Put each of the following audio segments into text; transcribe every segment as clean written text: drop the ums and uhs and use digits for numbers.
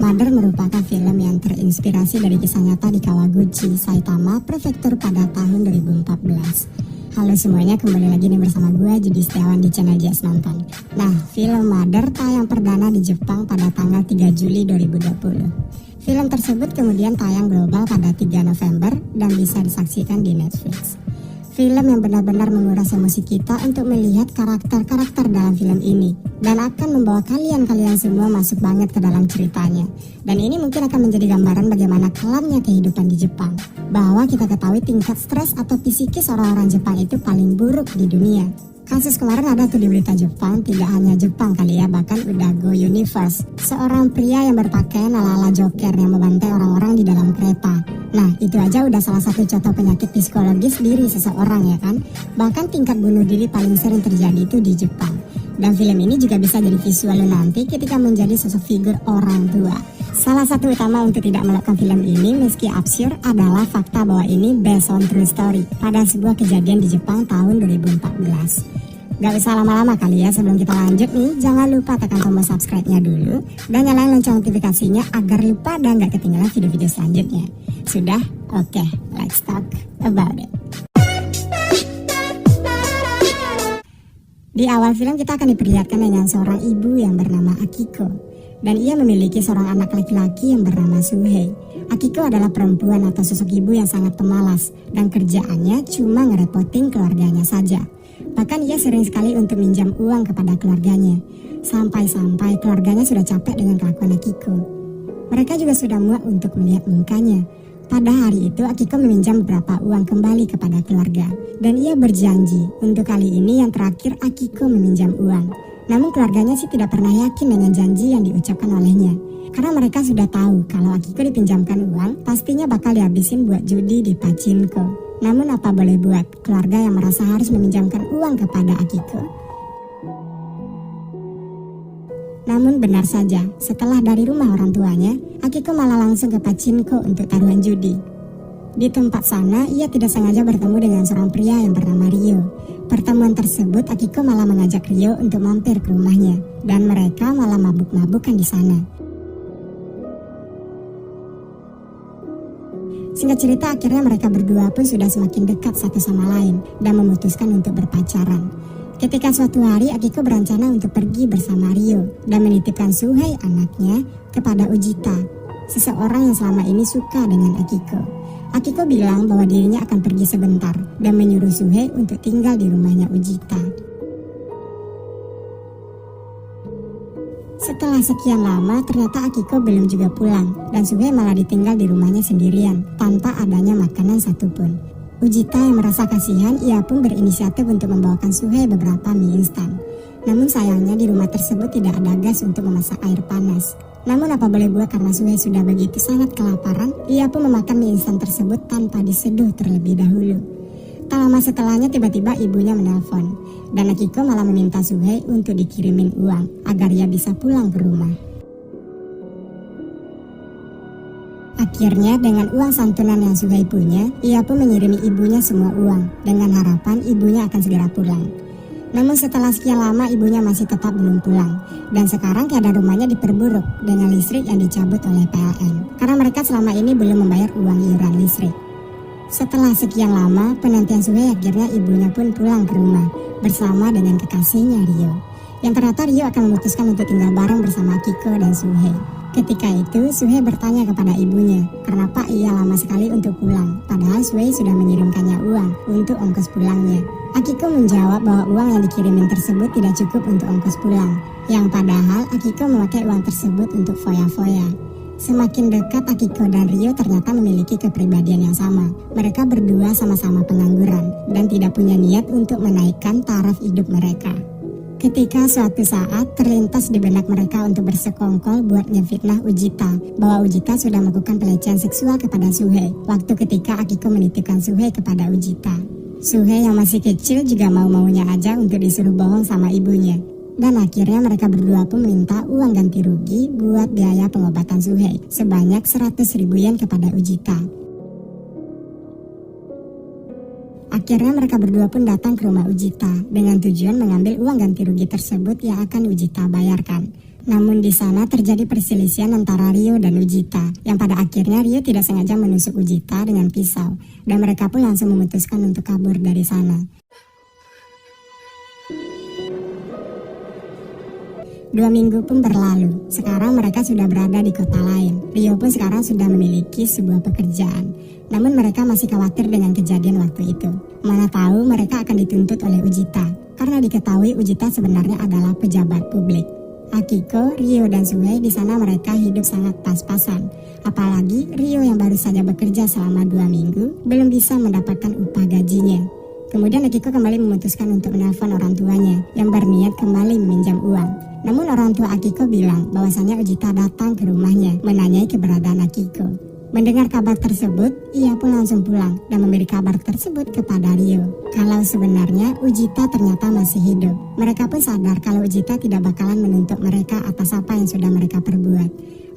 Mother merupakan film yang terinspirasi dari kisah nyata di Kawaguchi, Saitama, Prefektur pada tahun 2014. Halo semuanya, kembali lagi nih bersama gue Judi Setiawan di channel Just Nonton. Nah, film Mother tayang perdana di Jepang pada tanggal 3 Juli 2020. Film tersebut kemudian tayang global pada 3 November dan bisa disaksikan di Netflix. Film yang benar-benar menguras emosi kita untuk melihat karakter-karakter dalam film ini dan akan membawa kalian semua masuk banget ke dalam ceritanya. Dan ini mungkin akan menjadi gambaran bagaimana kelamnya kehidupan di Jepang, bahwa kita ketahui tingkat stres atau psikis orang-orang Jepang itu paling buruk di dunia. Kasus kemarin ada tuh di berita Jepang, tidak hanya Jepang kali ya, bahkan udah go universe. Seorang pria yang berpakaian ala-ala Joker yang membantai orang-orang di dalam kereta. Nah, itu aja udah salah satu contoh penyakit psikologis diri seseorang ya kan. Bahkan tingkat bunuh diri paling sering terjadi itu di Jepang. Dan film ini juga bisa jadi visual nanti ketika menjadi sosok figur orang tua. Salah satu utama untuk tidak melakukan film ini meski absurd adalah fakta bahwa ini based on true story pada sebuah kejadian di Jepang tahun 2014. Gak usah lama-lama kali ya, sebelum kita lanjut nih, jangan lupa tekan tombol subscribe-nya dulu dan nyalain lonceng notifikasinya agar lupa dan gak ketinggalan video-video selanjutnya. Sudah? Oke, let's talk about it. Di awal film kita akan diperlihatkan dengan seorang ibu yang bernama Akiko. Dan ia memiliki seorang anak laki-laki yang bernama Suhei. Akiko adalah perempuan atau sosok ibu yang sangat pemalas dan kerjaannya cuma ngerepotin keluarganya saja. Bahkan ia sering sekali untuk minjam uang kepada keluarganya. Sampai-sampai keluarganya sudah capek dengan kelakuan Akiko. Mereka juga sudah muak untuk melihat mukanya. Pada hari itu Akiko meminjam beberapa uang kembali kepada keluarga. Dan ia berjanji untuk kali ini yang terakhir Akiko meminjam uang. Namun keluarganya sih tidak pernah yakin dengan janji yang diucapkan olehnya. Karena mereka sudah tahu kalau Akiko dipinjamkan uang pastinya bakal dihabisin buat judi di pachinko. Namun apa boleh buat, keluarga yang merasa harus meminjamkan uang kepada Akiko. Namun benar saja, setelah dari rumah orang tuanya, Akiko malah langsung ke pachinko untuk taruhan judi. Di tempat sana, ia tidak sengaja bertemu dengan seorang pria yang bernama Ryo. Pertemuan tersebut, Akiko malah mengajak Ryo untuk mampir ke rumahnya, dan mereka malah mabuk-mabukan di sana. Singkat cerita, akhirnya mereka berdua pun sudah semakin dekat satu sama lain dan memutuskan untuk berpacaran. Ketika suatu hari Akiko berencana untuk pergi bersama Ryo dan menitipkan Suhei anaknya kepada Ujita, seseorang yang selama ini suka dengan Akiko. Akiko bilang bahwa dirinya akan pergi sebentar dan menyuruh Suhei untuk tinggal di rumahnya Ujita. Setelah sekian lama, ternyata Akiko belum juga pulang dan Suhei malah ditinggal di rumahnya sendirian tanpa adanya makanan satupun. Ujita yang merasa kasihan, ia pun berinisiatif untuk membawakan Suhei beberapa mie instan. Namun sayangnya di rumah tersebut tidak ada gas untuk memasak air panas. Namun apa boleh buat, karena Suhei sudah begitu sangat kelaparan, ia pun memakan mie instan tersebut tanpa diseduh terlebih dahulu. Tak lama setelahnya tiba-tiba ibunya menelpon dan Akiko malah meminta Suhei untuk dikirimin uang agar ia bisa pulang ke rumah. Akhirnya dengan uang santunan yang Suhei punya, ia pun mengirimi ibunya semua uang dengan harapan ibunya akan segera pulang. Namun setelah sekian lama ibunya masih tetap belum pulang dan sekarang keadaan rumahnya diperburuk dengan listrik yang dicabut oleh PLN karena mereka selama ini belum membayar uang iuran listrik. Setelah sekian lama, penantian Suhei akhirnya ibunya pun pulang ke rumah bersama dengan kekasihnya Ryo. Yang ternyata Ryo akan memutuskan untuk tinggal bareng bersama Akiko dan Suhei. Ketika itu, Suhei bertanya kepada ibunya, kenapa ia lama sekali untuk pulang, padahal Suhei sudah mengirimkannya uang untuk ongkos pulangnya. Akiko menjawab bahwa uang yang dikirimin tersebut tidak cukup untuk ongkos pulang, yang padahal Akiko memakai uang tersebut untuk foya-foya. Semakin dekat, Akiko dan Ryo ternyata memiliki kepribadian yang sama. Mereka berdua sama-sama pengangguran dan tidak punya niat untuk menaikkan taraf hidup mereka. Ketika suatu saat terlintas di benak mereka untuk bersekongkol buat ngefitnah Ujita bahwa Ujita sudah melakukan pelecehan seksual kepada Suhei waktu ketika Akiko menitipkan Suhei kepada Ujita. Suhei yang masih kecil juga mau-maunya aja untuk disuruh bohong sama ibunya. Dan akhirnya mereka berdua pun minta uang ganti rugi buat biaya pengobatan Suhei sebanyak 100.000 yen kepada Ujita. Akhirnya mereka berdua pun datang ke rumah Ujita dengan tujuan mengambil uang ganti rugi tersebut yang akan Ujita bayarkan. Namun di sana terjadi perselisihan antara Ryo dan Ujita, yang pada akhirnya Ryo tidak sengaja menusuk Ujita dengan pisau, dan mereka pun langsung memutuskan untuk kabur dari sana. 2 minggu pun berlalu. Sekarang mereka sudah berada di kota lain. Ryo pun sekarang sudah memiliki sebuah pekerjaan. Namun mereka masih khawatir dengan kejadian waktu itu. Mana tahu mereka akan dituntut oleh Ujita, karena diketahui Ujita sebenarnya adalah pejabat publik. Akiko, Ryo, dan Shuhei di sana mereka hidup sangat pas-pasan. Apalagi Ryo yang baru saja bekerja selama 2 minggu belum bisa mendapatkan upah gajinya. Kemudian Akiko kembali memutuskan untuk menelpon orang tuanya yang berniat kembali meminjam uang. Namun orang tua Akiko bilang bahwasannya Ujita datang ke rumahnya menanyai keberadaan Akiko. Mendengar kabar tersebut, ia pun langsung pulang dan memberi kabar tersebut kepada Ryo. Kalau sebenarnya Ujita ternyata masih hidup. Mereka pun sadar kalau Ujita tidak bakalan menuntut mereka atas apa yang sudah mereka perbuat.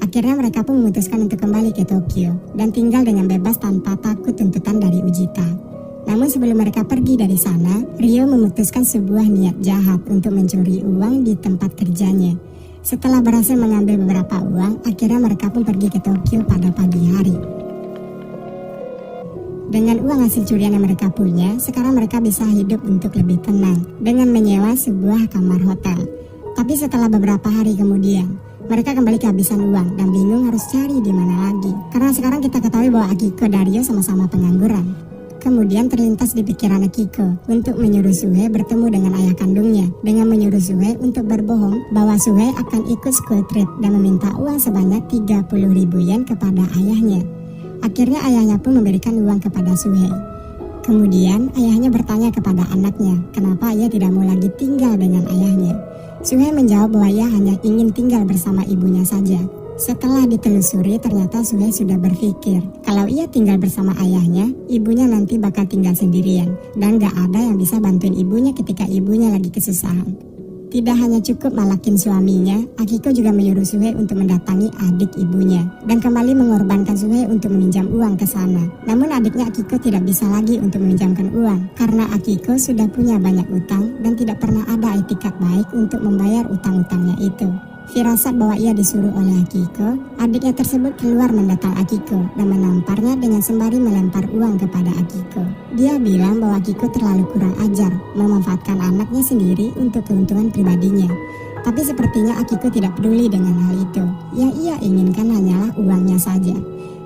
Akhirnya mereka pun memutuskan untuk kembali ke Tokyo dan tinggal dengan bebas tanpa takut tuntutan dari Ujita. Namun sebelum mereka pergi dari sana, Ryo memutuskan sebuah niat jahat untuk mencuri uang di tempat kerjanya. Setelah berhasil mengambil beberapa uang, akhirnya mereka pun pergi ke Tokyo pada pagi hari. Dengan uang hasil curian yang mereka punya, sekarang mereka bisa hidup untuk lebih tenang dengan menyewa sebuah kamar hotel. Tapi setelah beberapa hari kemudian, mereka kembali kehabisan uang dan bingung harus cari di mana lagi. Karena sekarang kita ketahui bahwa Akiko dan Ryo sama-sama pengangguran. Kemudian terlintas di pikiran Akiko untuk menyuruh Shuhei bertemu dengan ayah kandungnya dengan menyuruh Shuhei untuk berbohong bahwa Shuhei akan ikut school trip dan meminta uang sebanyak 30.000 yen kepada ayahnya. Akhirnya ayahnya pun memberikan uang kepada Shuhei. Kemudian ayahnya bertanya kepada anaknya kenapa ia tidak mau lagi tinggal dengan ayahnya. Shuhei menjawab bahwa ia hanya ingin tinggal bersama ibunya saja. Setelah ditelusuri, ternyata Shuhei sudah berpikir kalau ia tinggal bersama ayahnya, ibunya nanti bakal tinggal sendirian dan gak ada yang bisa bantuin ibunya ketika ibunya lagi kesusahan. Tidak hanya cukup malakin suaminya, Akiko juga menyuruh Shuhei untuk mendatangi adik ibunya dan kembali mengorbankan Shuhei untuk meminjam uang ke sana. Namun adiknya Akiko tidak bisa lagi untuk meminjamkan uang karena Akiko sudah punya banyak utang dan tidak pernah ada etikat baik untuk membayar utang-utangnya itu. Firasat bahwa ia disuruh oleh Akiko, adiknya tersebut keluar mendatang Akiko dan menamparnya dengan sembari melempar uang kepada Akiko. Dia bilang bahwa Akiko terlalu kurang ajar, memanfaatkan anaknya sendiri untuk keuntungan pribadinya. Tapi sepertinya Akiko tidak peduli dengan hal itu. Yang ia inginkan hanyalah uangnya saja.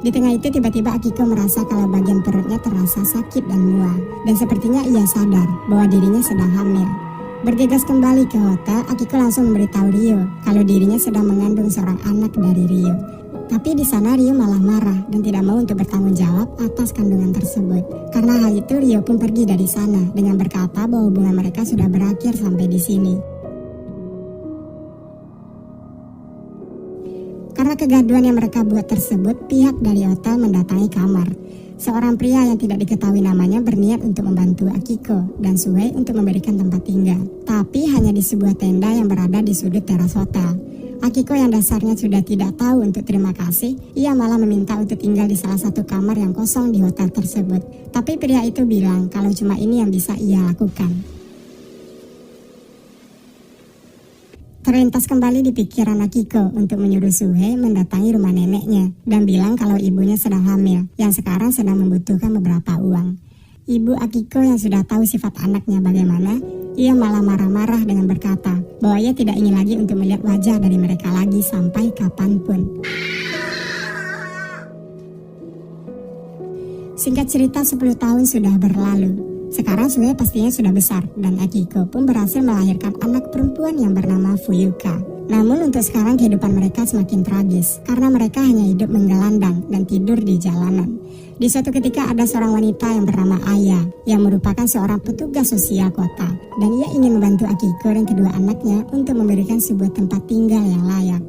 Di tengah itu tiba-tiba Akiko merasa kalau bagian perutnya terasa sakit dan mual. Dan sepertinya ia sadar bahwa dirinya sedang hamil. Bergegas kembali ke hotel, Akiko langsung memberitahu Ryo kalau dirinya sedang mengandung seorang anak dari Ryo. Tapi di sana Ryo malah marah dan tidak mau untuk bertanggung jawab atas kandungan tersebut. Karena hal itu Ryo pun pergi dari sana dengan berkata bahwa hubungan mereka sudah berakhir sampai di sini. Karena kegaduhan yang mereka buat tersebut, pihak dari hotel mendatangi kamar. Seorang pria yang tidak diketahui namanya berniat untuk membantu Akiko dan Shuhei untuk memberikan tempat tinggal. Tapi hanya di sebuah tenda yang berada di sudut teras hotel. Akiko yang dasarnya sudah tidak tahu untuk terima kasih, ia malah meminta untuk tinggal di salah satu kamar yang kosong di hotel tersebut. Tapi pria itu bilang kalau cuma ini yang bisa ia lakukan. Terlintas kembali di pikiran Akiko untuk menyuruh Shuhei mendatangi rumah neneknya dan bilang kalau ibunya sedang hamil yang sekarang sedang membutuhkan beberapa uang. Ibu Akiko yang sudah tahu sifat anaknya bagaimana, ia malah marah-marah dengan berkata bahwa ia tidak ingin lagi untuk melihat wajah dari mereka lagi sampai kapanpun. Singkat cerita 10 tahun sudah berlalu. Sekarang Shuhei pastinya sudah besar dan Akiko pun berhasil melahirkan anak perempuan yang bernama Fuyuka. Namun untuk sekarang kehidupan mereka semakin tragis karena mereka hanya hidup menggelandang dan tidur di jalanan. Di suatu ketika ada seorang wanita yang bernama Aya yang merupakan seorang petugas sosial kota dan ia ingin membantu Akiko dan kedua anaknya untuk memberikan sebuah tempat tinggal yang layak.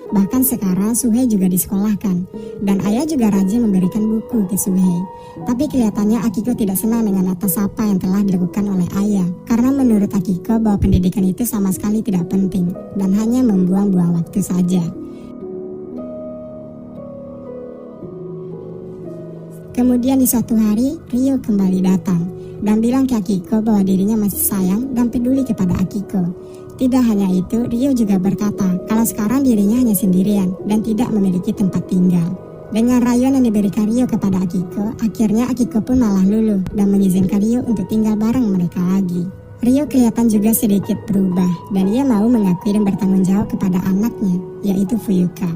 Bahkan sekarang Shuhei juga disekolahkan dan ayah juga rajin memberikan buku ke Shuhei. Tapi kelihatannya Akiko tidak senang dengan atas apa yang telah dilakukan oleh ayah. Karena menurut Akiko bahwa pendidikan itu sama sekali tidak penting dan hanya membuang-buang waktu saja. Kemudian di suatu hari Ryo kembali datang. dan bilang ke Akiko bahwa dirinya masih sayang dan peduli kepada Akiko. Tidak hanya itu, Ryo juga berkata kalau sekarang dirinya hanya sendirian dan tidak memiliki tempat tinggal. Dengan rayuan yang diberikan Ryo kepada Akiko, akhirnya Akiko pun malah luluh dan mengizinkan Ryo untuk tinggal bareng mereka lagi. Ryo kelihatan juga sedikit berubah dan ia mau mengakui dan bertanggung jawab kepada anaknya, yaitu Fuyuka.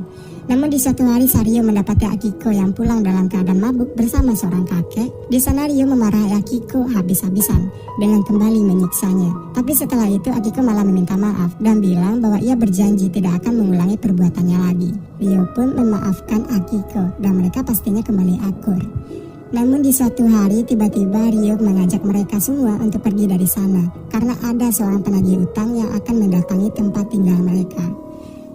Namun di suatu hari saat Ryo mendapati Akiko yang pulang dalam keadaan mabuk bersama seorang kakek, di sana Ryo memarahi Akiko habis-habisan dengan kembali menyiksanya. Tapi setelah itu Akiko malah meminta maaf dan bilang bahwa ia berjanji tidak akan mengulangi perbuatannya lagi. Ryo pun memaafkan Akiko dan mereka pastinya kembali akur. Namun di suatu hari tiba-tiba Ryo mengajak mereka semua untuk pergi dari sana karena ada seorang penagih utang yang akan mendatangi tempat tinggal mereka.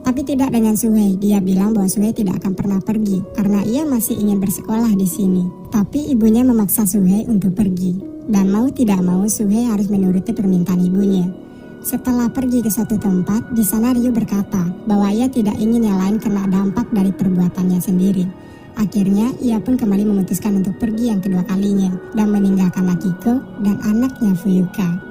Tapi tidak dengan Suhei. Dia bilang bahwa Suhei tidak akan pernah pergi karena ia masih ingin bersekolah di sini. Tapi ibunya memaksa Suhei untuk pergi dan mau tidak mau Suhei harus menuruti permintaan ibunya. Setelah pergi ke suatu tempat, di sana Ryo berkata bahwa ia tidak ingin yang lain kena dampak dari perbuatannya sendiri. Akhirnya ia pun kembali memutuskan untuk pergi yang kedua kalinya dan meninggalkan Akiko dan anaknya Fuyuka.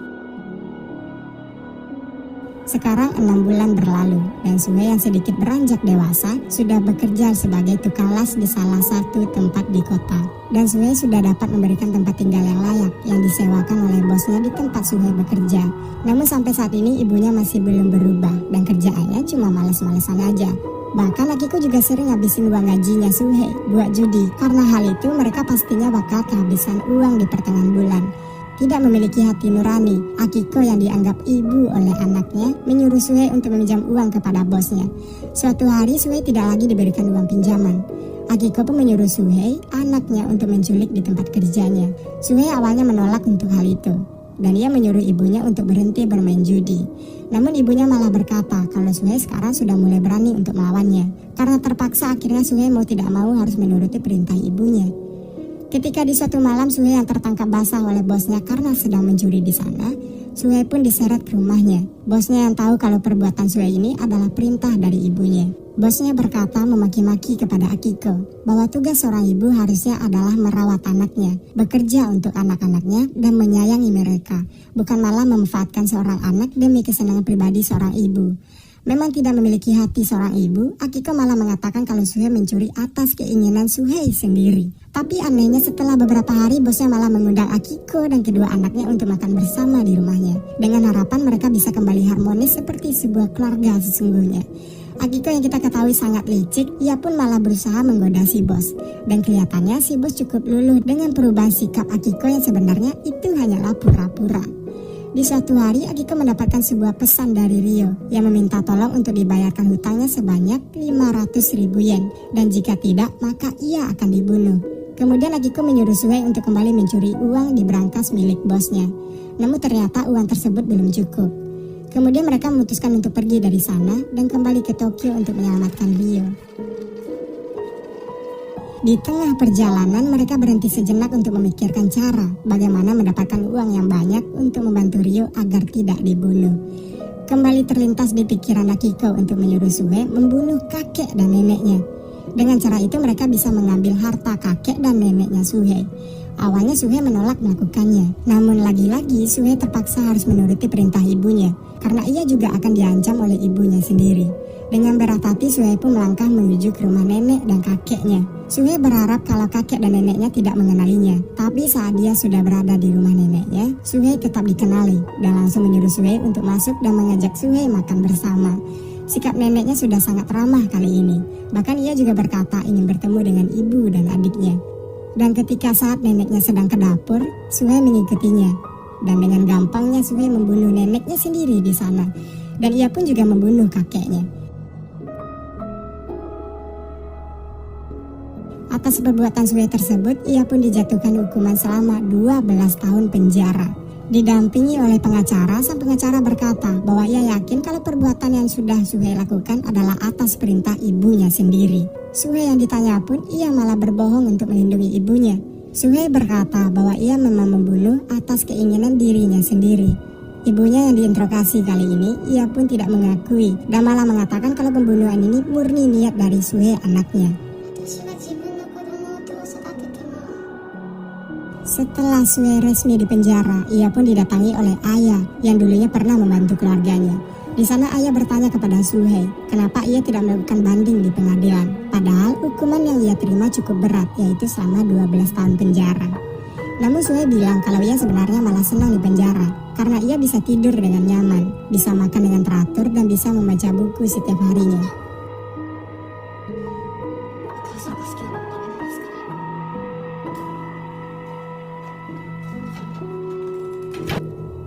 Sekarang 6 bulan berlalu dan Suhei yang sedikit beranjak dewasa sudah bekerja sebagai tukang las di salah satu tempat di kota. Dan Suhei sudah dapat memberikan tempat tinggal yang layak yang disewakan oleh bosnya di tempat Suhei bekerja. Namun sampai saat ini ibunya masih belum berubah dan kerjaannya cuma males-malesan aja. Bahkan Akiko juga sering habisin uang gajinya Suhei buat judi. Karena hal itu mereka pastinya bakal kehabisan uang di pertengahan bulan. Tidak memiliki hati nurani, Akiko yang dianggap ibu oleh anaknya menyuruh Suhei untuk meminjam uang kepada bosnya. Suatu hari Suhei tidak lagi diberikan uang pinjaman. Akiko pun menyuruh Suhei, anaknya, untuk menculik di tempat kerjanya. Suhei awalnya menolak untuk hal itu dan ia menyuruh ibunya untuk berhenti bermain judi. Namun ibunya malah berkata kalau Suhei sekarang sudah mulai berani untuk melawannya. Karena terpaksa akhirnya Suhei mau tidak mau harus menuruti perintah ibunya. Ketika di suatu malam Suhei yang tertangkap basah oleh bosnya karena sedang mencuri di sana, Suhei pun diseret ke rumahnya. Bosnya yang tahu kalau perbuatan Suhei ini adalah perintah dari ibunya. Bosnya berkata memaki-maki kepada Akiko bahwa tugas seorang ibu harusnya adalah merawat anaknya, bekerja untuk anak-anaknya dan menyayangi mereka, bukan malah memanfaatkan seorang anak demi kesenangan pribadi seorang ibu. Memang tidak memiliki hati seorang ibu, Akiko malah mengatakan kalau Suhei mencuri atas keinginan Suhei sendiri. Tapi anehnya setelah beberapa hari bosnya malah mengundang Akiko dan kedua anaknya untuk makan bersama di rumahnya. Dengan harapan mereka bisa kembali harmonis seperti sebuah keluarga sesungguhnya. Akiko yang kita ketahui sangat licik, ia pun malah berusaha menggoda si bos. Dan kelihatannya si bos cukup luluh dengan perubahan sikap Akiko yang sebenarnya itu hanyalah pura-pura. Di suatu hari Akiko mendapatkan sebuah pesan dari Ryo yang meminta tolong untuk dibayarkan hutangnya sebanyak 500.000 yen. Dan jika tidak maka ia akan dibunuh. Kemudian Akiko menyuruh Suhei untuk kembali mencuri uang di brankas milik bosnya. Namun ternyata uang tersebut belum cukup. Kemudian mereka memutuskan untuk pergi dari sana dan kembali ke Tokyo untuk menyelamatkan Ryo. Di tengah perjalanan mereka berhenti sejenak untuk memikirkan cara bagaimana mendapatkan uang yang banyak untuk membantu Ryo agar tidak dibunuh. Kembali terlintas di pikiran Akiko untuk menyuruh Suhei membunuh kakek dan neneknya. Dengan cara itu mereka bisa mengambil harta kakek dan neneknya Suhei. Awalnya Suhei menolak melakukannya, namun lagi-lagi Suhei terpaksa harus menuruti perintah ibunya, karena ia juga akan diancam oleh ibunya sendiri. Dengan berat hati Suhei pun melangkah menuju ke rumah nenek dan kakeknya. Suhei berharap kalau kakek dan neneknya tidak mengenalinya, tapi saat dia sudah berada di rumah neneknya, Suhei tetap dikenali dan langsung menyuruh Suhei untuk masuk dan mengajak Suhei makan bersama. Sikap neneknya sudah sangat ramah kali ini, bahkan ia juga berkata ingin bertemu dengan ibu dan adiknya. Dan ketika saat neneknya sedang ke dapur, Suhei mengikutinya. Dan dengan gampangnya Suhei membunuh neneknya sendiri di sana. Dan ia pun juga membunuh kakeknya. Atas perbuatan Suhei tersebut, ia pun dijatuhkan hukuman selama 12 tahun penjara. Didampingi oleh pengacara, sang pengacara berkata bahwa ia yakin kalau perbuatan yang sudah Suhei lakukan adalah atas perintah ibunya sendiri. Suhei yang ditanya pun ia malah berbohong untuk melindungi ibunya. Suhei berkata bahwa ia memang membunuh atas keinginan dirinya sendiri. Ibunya yang diinterogasi kali ini, ia pun tidak mengakui dan malah mengatakan kalau pembunuhan ini murni niat dari Suhei anaknya. Setelah Suhei resmi dipenjara, ia pun didatangi oleh ayah yang dulunya pernah membantu keluarganya. Di sana ayah bertanya kepada Suhei, kenapa ia tidak melakukan banding di pengadilan. Padahal hukuman yang ia terima cukup berat, yaitu selama 12 tahun penjara. Namun Suhei bilang kalau ia sebenarnya malah senang di penjara, karena ia bisa tidur dengan nyaman, bisa makan dengan teratur, dan bisa membaca buku setiap harinya.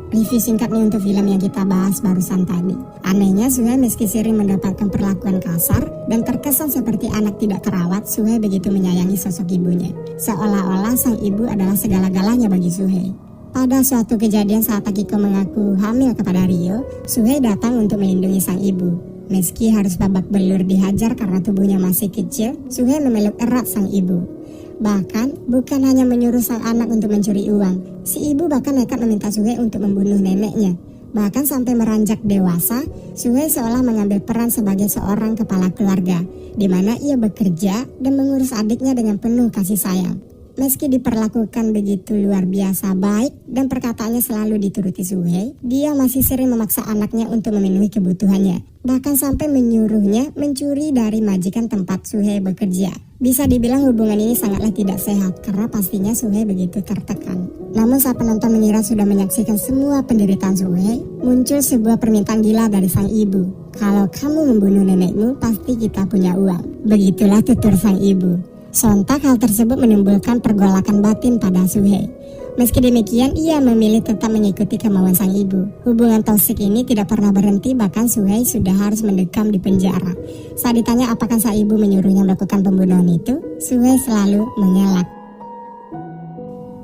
Review singkatnya untuk film yang kita bahas barusan tadi. Anehnya Suhei meski sering mendapatkan perlakuan kasar dan terkesan seperti anak tidak terawat, Suhei begitu menyayangi sosok ibunya. Seolah-olah sang ibu adalah segala-galanya bagi Suhei. Pada suatu kejadian saat Akiko mengaku hamil kepada Ryo, Suhei datang untuk melindungi sang ibu. Meski harus babak belur dihajar karena tubuhnya masih kecil, Suhei memeluk erat sang ibu. Bahkan, bukan hanya menyuruh sang anak untuk mencuri uang, si ibu bahkan nekat meminta Suhei untuk membunuh neneknya. Bahkan sampai meranjak dewasa, Suhei seolah mengambil peran sebagai seorang kepala keluarga, di mana ia bekerja dan mengurus adiknya dengan penuh kasih sayang. Meski diperlakukan begitu luar biasa baik dan perkataannya selalu dituruti Suhei, dia masih sering memaksa anaknya untuk memenuhi kebutuhannya. Bahkan sampai menyuruhnya mencuri dari majikan tempat Suhei bekerja. Bisa dibilang hubungan ini sangatlah tidak sehat karena pastinya Suhei begitu tertekan. Namun saat penonton mengira sudah menyaksikan semua penderitaan Suhei, muncul sebuah permintaan gila dari sang ibu. Kalau kamu membunuh nenekmu, pasti kita punya uang. Begitulah tutur sang ibu. Sontak hal tersebut menimbulkan pergolakan batin pada Suhei. Meski demikian, ia memilih tetap mengikuti kemauan sang ibu. Hubungan toksik ini tidak pernah berhenti, bahkan Suhei sudah harus mendekam di penjara. Saat ditanya apakah sang ibu menyuruhnya melakukan pembunuhan itu, Suhei selalu mengelak.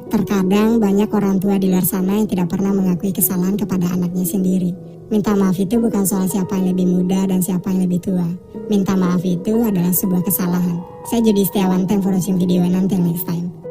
Terkadang banyak orang tua di luar sana yang tidak pernah mengakui kesalahan kepada anaknya sendiri. Minta maaf itu bukan soal siapa yang lebih muda dan siapa yang lebih tua. Minta maaf itu adalah sebuah kesalahan. Saya Judi Setiawan, thanks for watching video, and until next time.